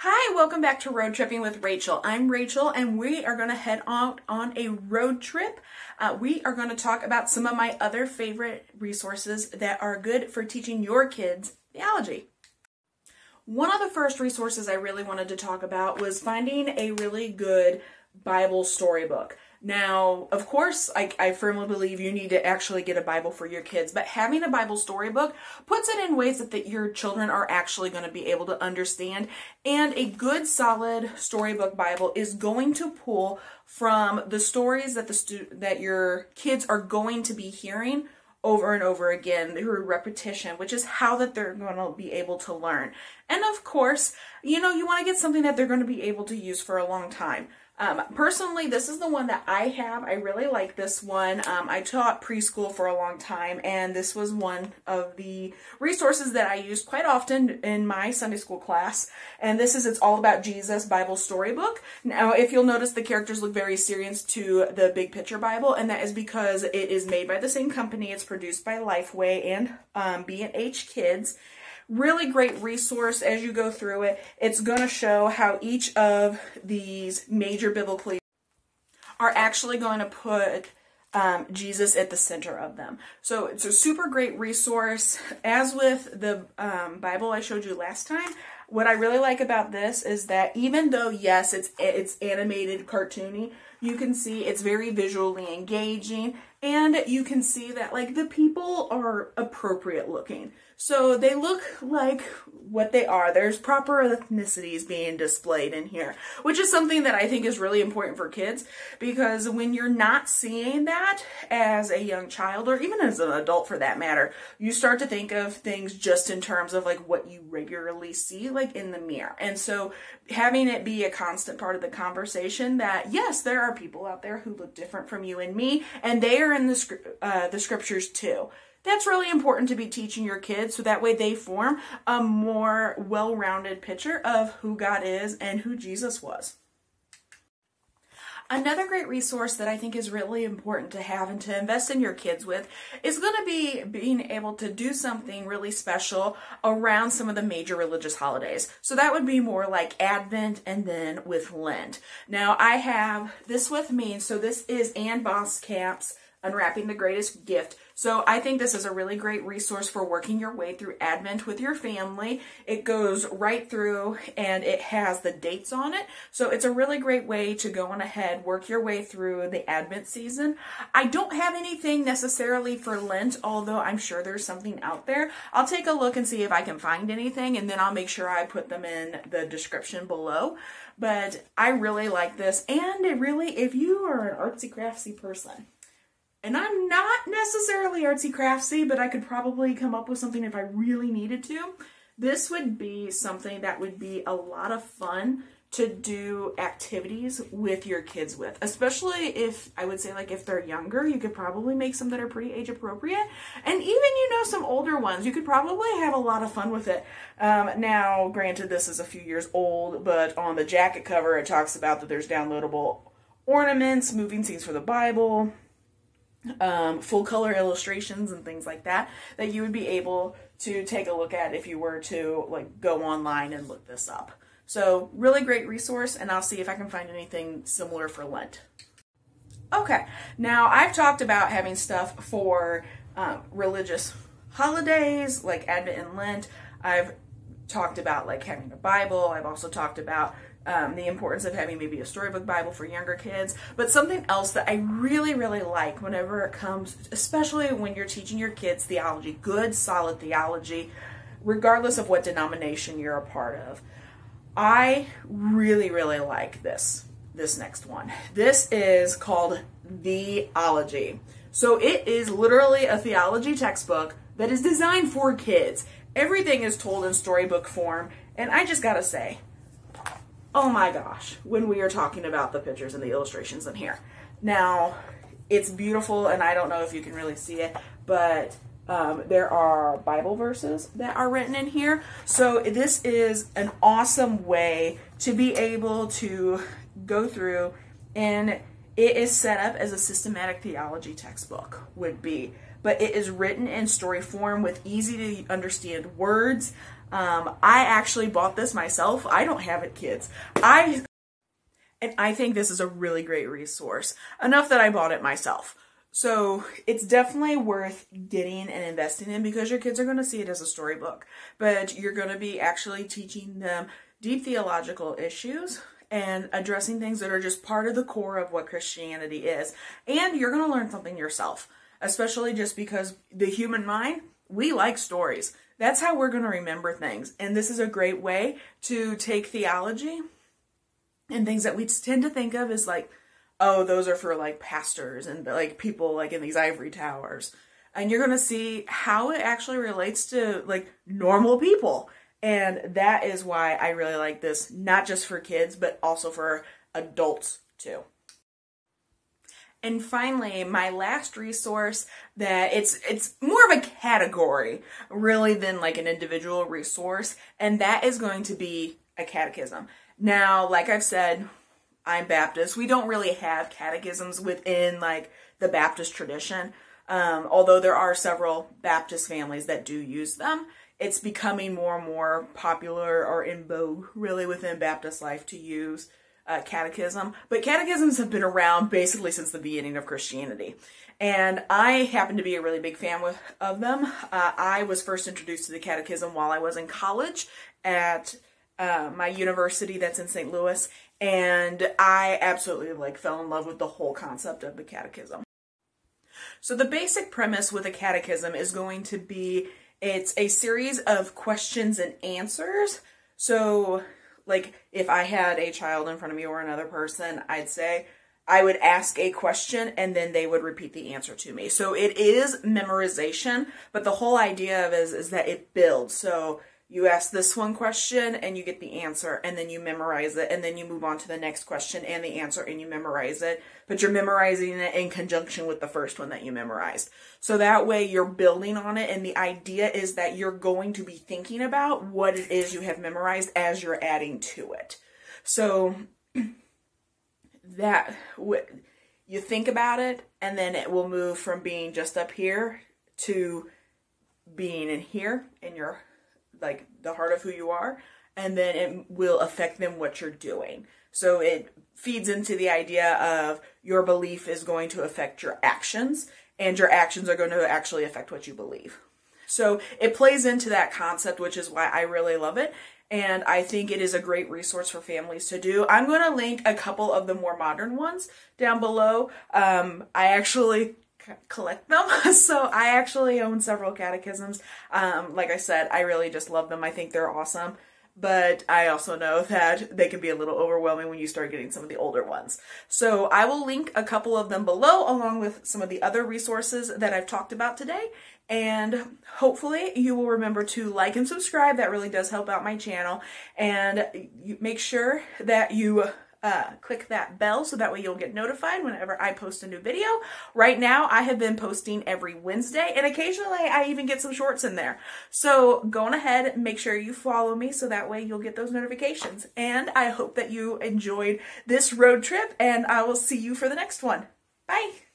Hi, welcome back to Road Tripping with Rachel. I'm Rachel and we are going to head out on a road trip. We are going to talk about some of my other favorite resources that are good for teaching your kids theology. One of the first resources I really wanted to talk about was finding a really good Bible storybook. Now, of course, I firmly believe you need to actually get a Bible for your kids, but having a Bible storybook puts it in ways that your children are actually going to be able to understand. And a good, solid storybook Bible is going to pull from the stories that your kids are going to be hearing over and over again through repetition, which is how that they're going to be able to learn. And of course, you want to get something that they're going to be able to use for a long time. Personally, this is the one that I have. I really like this one. I taught preschool for a long time, and this was one of the resources that I used quite often in my Sunday school class. And this is It's All About Jesus Bible Storybook. Now, if you'll notice, the characters look very serious to the Big Picture Bible, and that is because it is made by the same company. It's produced by Lifeway and B&H Kids. Really great resource as you go through it. It's going to show how each of these major biblical are actually going to put Jesus at the center of them. So it's a super great resource. As with the Bible I showed you last time, what I really like about this is that even though, yes, it's animated, cartoony, you can see it's very visually engaging, and you can see that the people are appropriate looking. So they look like what they are. There's proper ethnicities being displayed in here, which is something that I think is really important for kids, because when you're not seeing that as a young child, or even as an adult for that matter, you start to think of things just in terms of what you regularly see in the mirror. And so having it be a constant part of the conversation that, yes, there are people out there who look different from you and me, and they are in the scriptures too. That's really important to be teaching your kids, so that way they form a more well-rounded picture of who God is and who Jesus was. Another great resource that I think is really important to have and to invest in your kids with is going to be being able to do something really special around some of the major religious holidays. So that would be more like Advent and then with Lent. Now I have this with me. So this is Ann Boskamp's Unwrapping the Greatest Gift. So I think this is a really great resource for working your way through Advent with your family. It goes right through and it has the dates on it. So it's a really great way to go on ahead, work your way through the Advent season. I don't have anything necessarily for Lent, although I'm sure there's something out there. I'll take a look and see if I can find anything, and then I'll make sure I put them in the description below. But I really like this, and it really, if you are an artsy-craftsy person, and I'm not necessarily artsy-craftsy, but I could probably come up with something if I really needed to. This would be something that would be a lot of fun to do activities with your kids with. Especially if, I would say, if they're younger, you could probably make some that are pretty age appropriate. And even, some older ones, you could probably have a lot of fun with it. Now, granted, this is a few years old, but on the jacket cover, it talks about that there's downloadable ornaments, moving scenes for the Bible, full color illustrations and things like that you would be able to take a look at if you were to go online and look this up. So really great resource, and I'll see if I can find anything similar for Lent. Okay, now I've talked about having stuff for religious holidays like Advent and Lent. I've talked about having a Bible. I've also talked about the importance of having maybe a storybook Bible for younger kids. But something else that I really, really like whenever it comes, especially when you're teaching your kids theology, good, solid theology, regardless of what denomination you're a part of. I really, really like this next one. This is called Theology. So it is literally a theology textbook that is designed for kids. Everything is told in storybook form, and I just gotta say, oh my gosh, when we are talking about the pictures and the illustrations in here. Now, it's beautiful, and I don't know if you can really see it, but there are Bible verses that are written in here. So this is an awesome way to be able to go through, and it is set up as a systematic theology textbook would be. but it is written in story form with easy to understand words. I actually bought this myself. I don't have it, kids. And I think this is a really great resource, enough that I bought it myself. So it's definitely worth getting and investing in because your kids are going to see it as a storybook, but you're going to be actually teaching them deep theological issues and addressing things that are just part of the core of what Christianity is. And you're going to learn something yourself, especially just because the human mind, we like stories. That's how we're going to remember things. And this is a great way to take theology and things that we tend to think of as like, oh, those are for like pastors and like people like in these ivory towers. And you're going to see how it actually relates to like normal people. And that is why I really like this, not just for kids, but also for adults too. And finally, my last resource that it's more of a category really than like an individual resource. And that is going to be a catechism. Now, like I've said, I'm Baptist. We don't really have catechisms within like the Baptist tradition. Although there are several Baptist families that do use them. It's becoming more and more popular or in vogue really within Baptist life to use catechism. But catechisms have been around basically since the beginning of Christianity. And I happen to be a really big fan of them. I was first introduced to the catechism while I was in college at my university that's in St. Louis, and I absolutely like fell in love with the whole concept of the catechism. So the basic premise with a catechism is going to be it's a series of questions and answers. So like if I had a child in front of me or another person, I'd say I would ask a question and then they would repeat the answer to me. So it is memorization, but the whole idea of it is that it builds. So you ask this one question and you get the answer and then you memorize it and then you move on to the next question and the answer and you memorize it. But you're memorizing it in conjunction with the first one that you memorized. So that way you're building on it, and the idea is that you're going to be thinking about what it is you have memorized as you're adding to it. So that you think about it and then it will move from being just up here to being in here in your like the heart of who you are, and then it will affect them what you're doing. So it feeds into the idea of your belief is going to affect your actions, and your actions are going to actually affect what you believe. So it plays into that concept, which is why I really love it, and I think it is a great resource for families to do. I'm going to link a couple of the more modern ones down below. I actually collect them. So I actually own several catechisms. Like I said, I really just love them. I think they're awesome. But I also know that they can be a little overwhelming when you start getting some of the older ones. So I will link a couple of them below along with some of the other resources that I've talked about today. And hopefully you will remember to like and subscribe. That really does help out my channel. And you make sure that you click that bell so that way you'll get notified whenever I post a new video. Right now, I have been posting every Wednesday, and occasionally I even get some shorts in there. So go on ahead and make sure you follow me so that way you'll get those notifications. And I hope that you enjoyed this road trip, and I will see you for the next one. Bye!